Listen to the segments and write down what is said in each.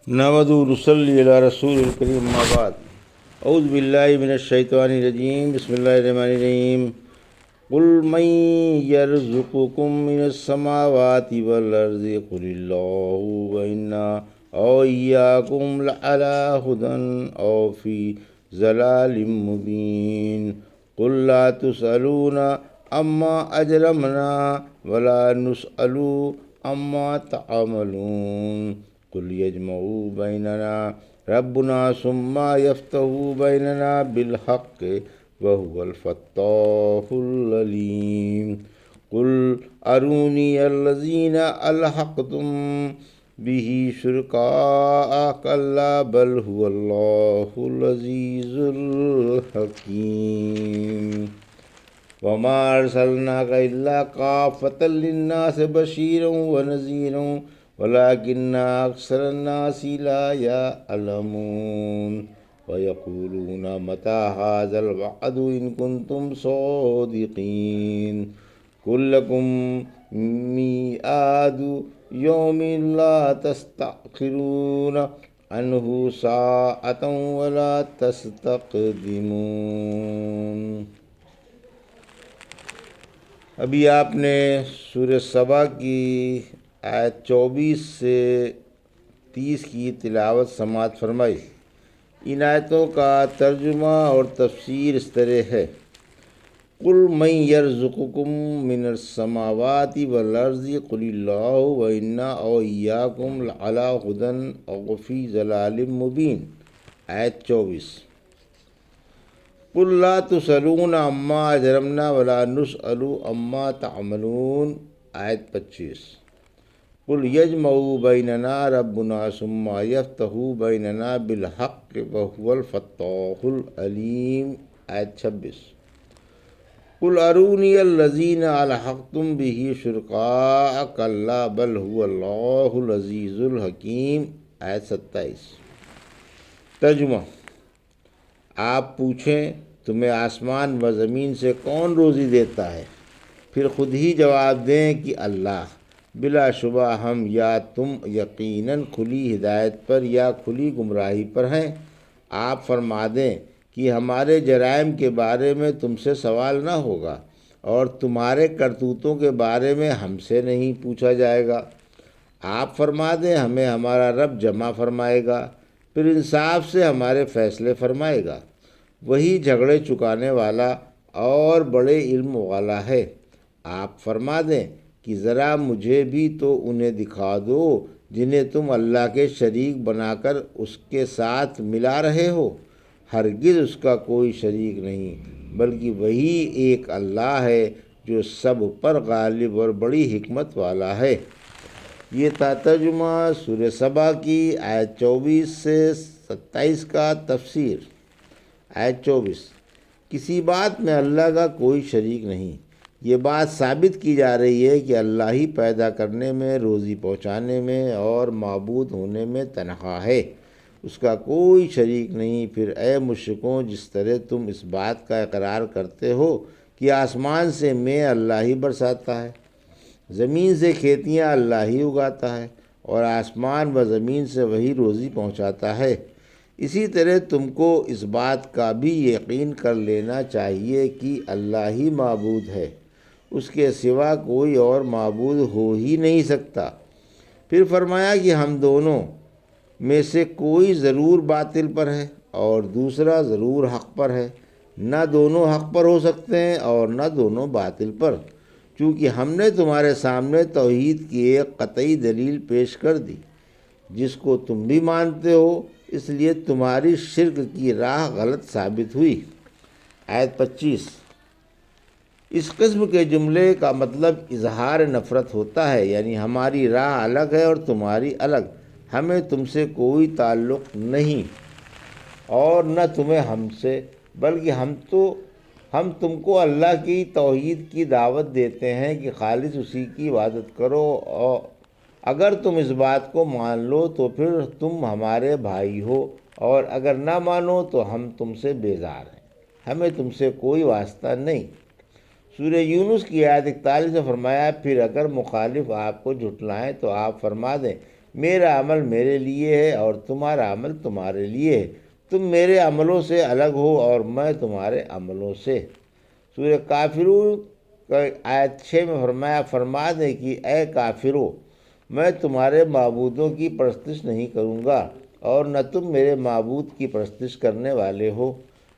نحمدہ و نصلی علی رسول الکریم اما بعد اعوذ باللہ من الشیطان الرجیم بسم اللہ الرحمن الرحیم قل من یرزقکم من السماوات والارض قل اللہ وإنا او ایاکم لعلی ہدی او فی ضلال مبین قل لا تسألون اما اجرمنا ولا نسأل اما تعملون قل یجمع بیننا ربنا ثم یفتح بیننا بالحق وهو الفتاح العلیم قل ارونی الذین الحقتم به شرکاء کلا بل هو اللہ العزیز الحکیم وما ارسلناک الا کافۃ للناس بشیرا ونذیرا ولكن أكثر الناس لا يعلمون ويقولون متى هذا الوعد إن كنتم صادقين قل لكم ميعاد يوم لا تستأخرون عنه ساعة ولا تستقدمون۔ ابھی آپ نے سورہ سبا کی آیت 24 سے 30 کی تلاوت سماعت فرمائی۔ ان آیتوں کا ترجمہ اور تفسیر اس طرح ہے: قل من یرزقکم من السماوات والارض قل اللہ وإنا او ایاکم لعلی ہدی او فی ضلال مبین۔ آیت 24۔ قل لا تسألون عما اجرمنا ولا نسأل عما تعملون۔ آیت 25۔ قل یجمع بیننا ربنا ثم یفتح بیننا بالحق وهو الفتاح العلیم۔ آیت 26۔ قل ارونی الذین الحقتم به شرکاء کلا بل هو اللہ العزیز الحکیم۔ آیت 27۔ ترجمہ: آپ پوچھیں تمہیں آسمان و زمین سے کون روزی دیتا ہے، پھر خود ہی جواب دیں کہ اللہ۔ بلا شبہ ہم یا تم یقیناً کھلی ہدایت پر یا کھلی گمراہی پر ہیں۔ آپ فرما دیں کہ ہمارے جرائم کے بارے میں تم سے سوال نہ ہوگا اور تمہارے کرتوتوں کے بارے میں ہم سے نہیں پوچھا جائے گا۔ آپ فرما دیں ہمیں ہمارا رب جمع فرمائے گا، پھر انصاف سے ہمارے فیصلے فرمائے گا۔ وہی جھگڑے چکانے والا اور بڑے علم والا ہے۔ آپ فرما دیں کہ ذرا مجھے بھی تو انہیں دکھا دو جنہیں تم اللہ کے شریک بنا کر اس کے ساتھ ملا رہے ہو۔ ہرگز اس کا کوئی شریک نہیں، بلکہ وہی ایک اللہ ہے جو سب پر غالب اور بڑی حکمت والا ہے۔ یہ تھا ترجمہ سورہ سبا کی آیت 24 سے 27 کا تفسیر۔ آیت 24۔ کسی بات میں اللہ کا کوئی شریک نہیں۔ یہ بات ثابت کی جا رہی ہے کہ اللہ ہی پیدا کرنے میں، روزی پہنچانے میں اور معبود ہونے میں تنہا ہے، اس کا کوئی شریک نہیں۔ پھر اے مشرکوں، جس طرح تم اس بات کا اقرار کرتے ہو کہ آسمان سے مے اللہ ہی برساتا ہے، زمین سے کھیتیاں اللہ ہی اگاتا ہے اور آسمان و زمین سے وہی روزی پہنچاتا ہے، اسی طرح تم کو اس بات کا بھی یقین کر لینا چاہیے کہ اللہ ہی معبود ہے، اس کے سوا کوئی اور معبود ہو ہی نہیں سکتا۔ پھر فرمایا کہ ہم دونوں میں سے کوئی ضرور باطل پر ہے اور دوسرا ضرور حق پر ہے، نہ دونوں حق پر ہو سکتے ہیں اور نہ دونوں باطل پر، چونکہ ہم نے تمہارے سامنے توحید کی ایک قطعی دلیل پیش کر دی جس کو تم بھی مانتے ہو، اس لیے تمہاری شرک کی راہ غلط ثابت ہوئی۔ آیت 25۔ اس قسم کے جملے کا مطلب اظہار نفرت ہوتا ہے، یعنی ہماری راہ الگ ہے اور تمہاری الگ، ہمیں تم سے کوئی تعلق نہیں اور نہ تمہیں ہم سے، بلکہ ہم تم کو اللہ کی توحید کی دعوت دیتے ہیں کہ خالص اسی کی عبادت کرو، اور اگر تم اس بات کو مان لو تو پھر تم ہمارے بھائی ہو، اور اگر نہ مانو تو ہم تم سے بیزار ہیں، ہمیں تم سے کوئی واسطہ نہیں۔ سورہ یونس کی آیت 41 میں فرمایا، پھر اگر مخالف آپ کو جھٹلائیں تو آپ فرما دیں میرا عمل میرے لیے ہے اور تمہارا عمل تمہارے لیے ہے، تم میرے عملوں سے الگ ہو اور میں تمہارے عملوں سے۔ سورہ کافرون کا آیت 6 میں فرما دیں کہ اے کافرو، میں تمہارے معبودوں کی پرستش نہیں کروں گا اور نہ تم میرے معبود کی پرستش کرنے والے ہو،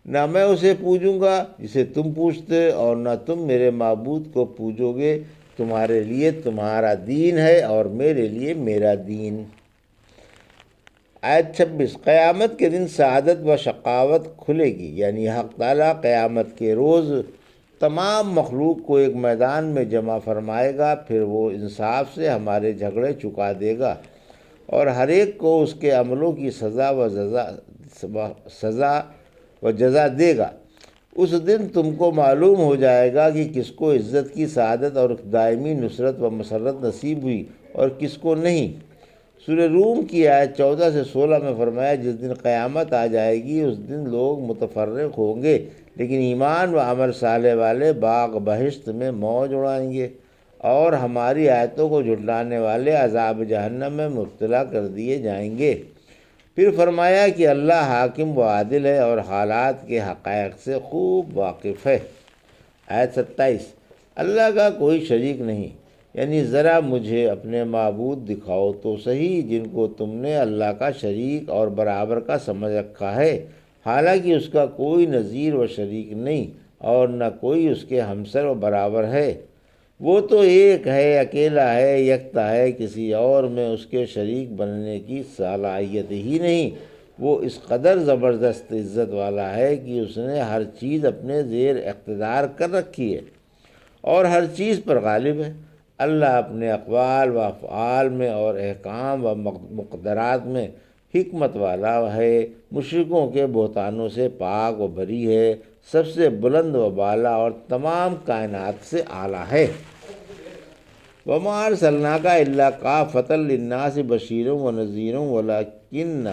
نہ میں اسے پوجوں گا جسے تم پوجتے اور نہ تم میرے معبود کو پوجو گے، تمہارے لیے تمہارا دین ہے اور میرے لیے میرا دین۔ آیت 26، قیامت کے دن سعادت و شقاوت کھلے گی، یعنی حق تعالیٰ قیامت کے روز تمام مخلوق کو ایک میدان میں جمع فرمائے گا، پھر وہ انصاف سے ہمارے جھگڑے چکا دے گا اور ہر ایک کو اس کے عملوں کی سزا و جزا دے گا۔ اس دن تم کو معلوم ہو جائے گا کہ کس کو عزت کی سعادت اور دائمی نصرت و مسرت نصیب ہوئی اور کس کو نہیں۔ سورہ روم کی آیت 14 سے 16 میں فرمایا، جس دن قیامت آ جائے گی اس دن لوگ متفرق ہوں گے، لیکن ایمان و عمل صالح والے باغ بہشت میں موج اڑائیں گے اور ہماری آیتوں کو جھٹلانے والے عذاب جہنم میں مبتلا کر دیے جائیں گے۔ پھر فرمایا کہ اللہ حاکم و عادل ہے اور حالات کے حقائق سے خوب واقف ہے۔ آیت 27، اللہ کا کوئی شریک نہیں، یعنی ذرا مجھے اپنے معبود دکھاؤ تو صحیح جن کو تم نے اللہ کا شریک اور برابر کا سمجھ رکھا ہے، حالانکہ اس کا کوئی نظیر و شریک نہیں اور نہ کوئی اس کے ہمسر و برابر ہے۔ وہ تو ایک ہے، اکیلا ہے، یکتا ہے، کسی اور میں اس کے شریک بننے کی صلاحیت ہی نہیں۔ وہ اس قدر زبردست عزت والا ہے کہ اس نے ہر چیز اپنے زیر اقتدار کر رکھی ہے اور ہر چیز پر غالب ہے۔ اللہ اپنے اقوال و افعال میں اور احکام و مقدرات میں حکمت والا ہے، مشرکوں کے بہتانوں سے پاک و بری ہے، سب سے بلند و بالا اور تمام کائنات سے اعلیٰ ہے۔ وَمَا أَرْسَلْنَاكَ إِلَّا كَافَّةً لِلنَّاسِ بَشِيرًا وَنَذِيرًا وَلَكِنَّ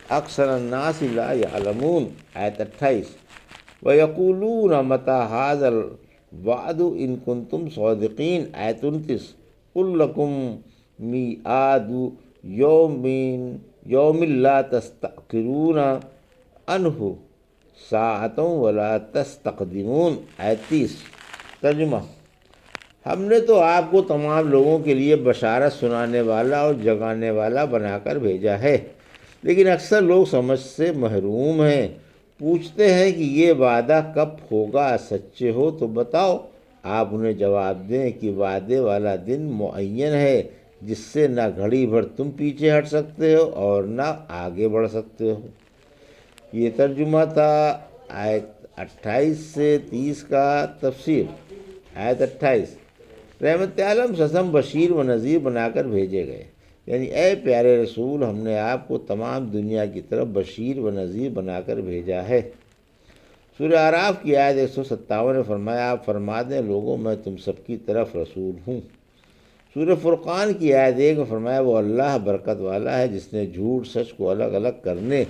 أَكْثَرَ النَّاسِ لَا يَعْلَمُونَ۔ آیت 28، وَيَقُولُونَ مَتَىٰ هَٰذَا الْوَعْدُ إِن كُنتُمْ صَادِقِينَ۔ آیت 29، قُل لَّكُم مِّيعَادُ يَوْمٍ لَّا تَسْتَأْخِرُونَ عَنْهُ سَاعَةً وَلَا تَسْتَقْدِمُونَ۔ آیت 30، ترجمہ، ہم نے تو آپ کو تمام لوگوں کے لیے بشارت سنانے والا اور جگانے والا بنا کر بھیجا ہے، لیکن اکثر لوگ سمجھ سے محروم ہیں۔ پوچھتے ہیں کہ یہ وعدہ کب ہوگا، سچے ہو تو بتاؤ۔ آپ انہیں جواب دیں کہ وعدے والا دن معین ہے جس سے نہ گھڑی بھر تم پیچھے ہٹ سکتے ہو اور نہ آگے بڑھ سکتے ہو۔ یہ ترجمہ تھا آیت 28 سے 30 کا۔ تفسیر۔ آیت 28، رحمت عالم سسم بشیر و نذیر بنا کر بھیجے گئے، یعنی اے پیارے رسول، ہم نے آپ کو تمام دنیا کی طرف بشیر و نذیر بنا کر بھیجا ہے۔ سورہ اعراف کی آیت 157 نے فرمایا، آپ فرما دیں لوگوں میں تم سب کی طرف رسول ہوں۔ سورہ فرقان کی آیت 1 میں فرمایا، وہ اللہ برکت والا ہے جس نے جھوٹ سچ کو الگ الگ کرنے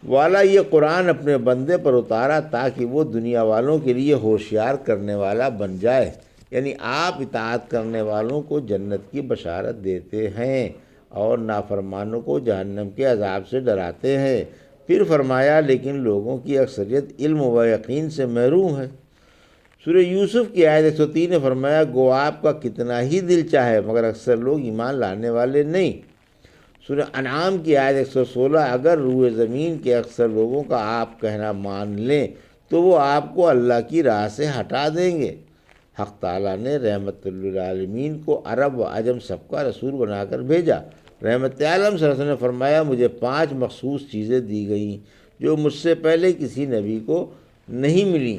والا یہ قرآن اپنے بندے پر اتارا تاکہ وہ دنیا والوں کے لیے ہوشیار کرنے والا بن جائے، یعنی آپ اطاعت کرنے والوں کو جنت کی بشارت دیتے ہیں اور نافرمانوں کو جہنم کے عذاب سے ڈراتے ہیں۔ پھر فرمایا، لیکن لوگوں کی اکثریت علم و یقین سے محروم ہے۔ سورہ یوسف کی آیت 103 نے فرمایا، گو آپ کا کتنا ہی دل چاہے مگر اکثر لوگ ایمان لانے والے نہیں۔ سورہ انعام کی آیت 116، اگر روئے زمین کے اکثر لوگوں کا آپ کہنا مان لیں تو وہ آپ کو اللہ کی راہ سے ہٹا دیں گے۔ حق تعالیٰ نے رحمت للعالمین کو عرب و عجم سب کا رسول بنا کر بھیجا۔ رحمت عالم صلی اللہ علیہ وسلم نے فرمایا، مجھے 5 مخصوص چیزیں دی گئیں جو مجھ سے پہلے کسی نبی کو نہیں ملیں۔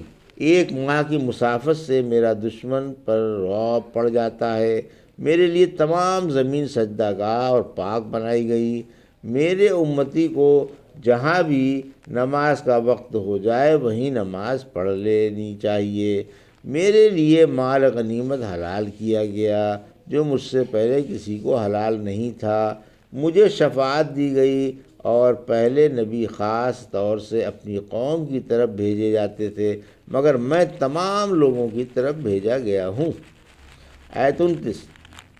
1 ماہ کی مسافت سے میرا دشمن پر رعب پڑ جاتا ہے، میرے لیے تمام زمین سجدہ گاہ اور پاک بنائی گئی، میرے امتی کو جہاں بھی نماز کا وقت ہو جائے وہیں نماز پڑھ لینی چاہیے، میرے لیے مال غنیمت حلال کیا گیا جو مجھ سے پہلے کسی کو حلال نہیں تھا، مجھے شفاعت دی گئی اور پہلے نبی خاص طور سے اپنی قوم کی طرف بھیجے جاتے تھے مگر میں تمام لوگوں کی طرف بھیجا گیا ہوں۔ آیت 29،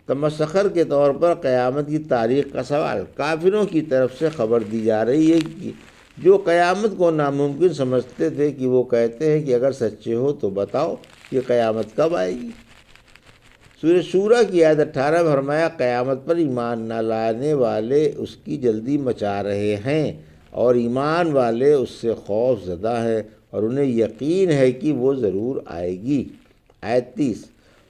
تمسخر کے طور پر قیامت کی تاریخ کا سوال۔ کافروں کی طرف سے خبر دی جا رہی ہے کہ جو قیامت کو ناممکن سمجھتے تھے کہ وہ کہتے ہیں کہ اگر سچے ہو تو بتاؤ کہ قیامت کب آئے گی۔ سورہ شورا کی آیت 18 میں فرمایا قیامت پر ایمان نہ لانے والے اس کی جلدی مچا رہے ہیں اور ایمان والے اس سے خوف زدہ ہیں اور انہیں یقین ہے کہ وہ ضرور آئے گی۔ آیت 30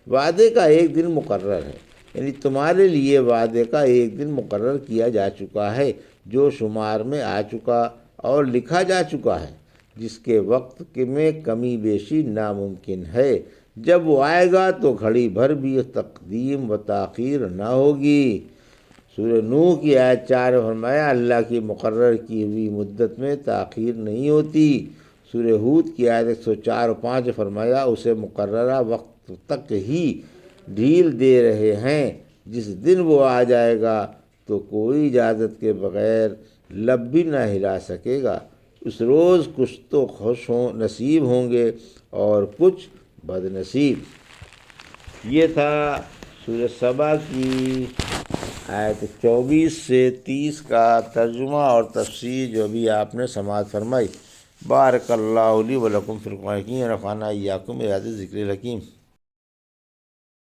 وعدے کا ایک دن مقرر ہے، یعنی تمہارے لیے وعدے کا ایک دن مقرر کیا جا چکا ہے جو شمار میں آ چکا اور لکھا جا چکا ہے، جس کے وقت میں کمی بیشی ناممکن ہے۔ جب وہ آئے گا تو گھڑی بھر بھی تقدیم و تاخیر نہ ہوگی۔ سورہ نوح کی آیت 4 میں فرمایا اللہ کی مقرر کی ہوئی مدت میں تاخیر نہیں ہوتی۔ سورہ ہود کی آیت 104 و 5 میں فرمایا اسے مقررہ وقت تک ہی ڈھیل دے رہے ہیں، جس دن وہ آ جائے گا تو کوئی اجازت کے بغیر لب بھی نہ ہلا سکے گا۔ اس روز کچھ تو خوش نصیب ہوں گے اور کچھ بد نصیب۔ یہ تھا سورہ سبا کی آیت 24 سے 30 کا ترجمہ اور تفسیر جو بھی آپ نے سماعت فرمائی۔ بارک اللہ لی و لکم فی القرآن الحکیم ونفعنا وإیاکم بآیات الذکر الحکیم۔